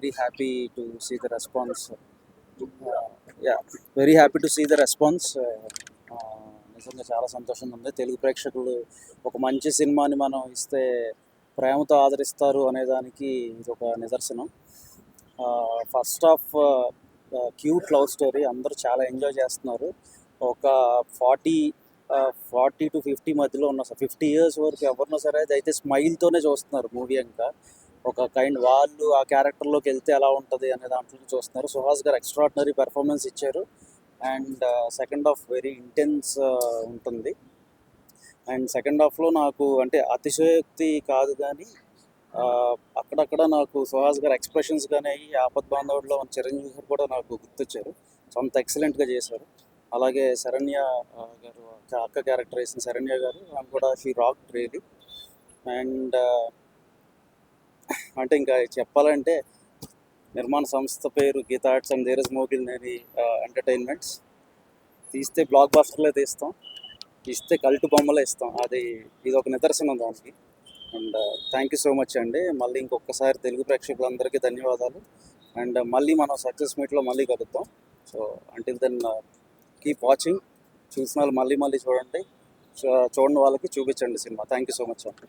Very happy to see the response. Yeah, very happy to see the response. నిజంగా చాలా సంతోషంగా ఉంది. తెలుగు ప్రేక్షకులు ఒక మంచి సినిమాని మనం ఇస్తే ప్రేమతో ఆదరిస్తారు అనేదానికి ఇది ఒక నిదర్శనం. First of cute love story, అందరూ చాలా ఎంజాయ్ చేస్తున్నారు. ఒక 40 టు 50 మధ్యలో ఉన్న 50 ఇయర్స్ వరకు ఎవరినో సరే అయితే స్మైల్తోనే చూస్తున్నారు మూవీ. ఇంకా ఒక కైండ్ వాళ్ళు ఆ క్యారెక్టర్లోకి వెళ్తే ఎలా ఉంటుంది అనే దాంట్లో చూస్తున్నారు. సుహాస్ గారు ఎక్స్ట్రాడినరీ పెర్ఫార్మెన్స్ ఇచ్చారు. And second half very intense ఉంటుంది. అండ్ సెకండ్ హాఫ్లో నాకు అంటే అతిశయోక్తి కాదు కానీ అక్కడక్కడ నాకు సుహాస్ గారు ఎక్స్ప్రెషన్స్ కానీ ఆపద్ బాంధవుడిలో ఉన్న చిరంజీవి గారు కూడా నాకు గుర్తొచ్చారు. సో అంత ఎక్సలెంట్గా చేశారు. అలాగే శరణ్య గారు, అక్క క్యారెక్టర్ వేసిన శరణ్య గారు, ఆమె కూడా షీ రాక్ రియలీ. అండ్ అంటే ఇంకా చెప్పాలంటే నిర్మాణ సంస్థ పేరు Geetha Arts and there is Mogilneni entertainments. తీస్తే బ్లాక్ బస్టర్లే తీస్తాం, ఇస్తే కల్టు బొమ్మలే ఇస్తాం. ఇది ఒక నిదర్శనం దానికి. And thank you so much అండి. మళ్ళీ ఇంకొకసారి తెలుగు ప్రేక్షకులందరికీ ధన్యవాదాలు. అండ్ మళ్ళీ మనం సక్సెస్ మీట్లో మళ్ళీ కలుద్దాం. So until then keep watching. చూసిన వాళ్ళు మళ్ళీ చూడండి, చూడని వాళ్ళకి చూపించండి సినిమా. థ్యాంక్ యూ సో మచ్ అండి.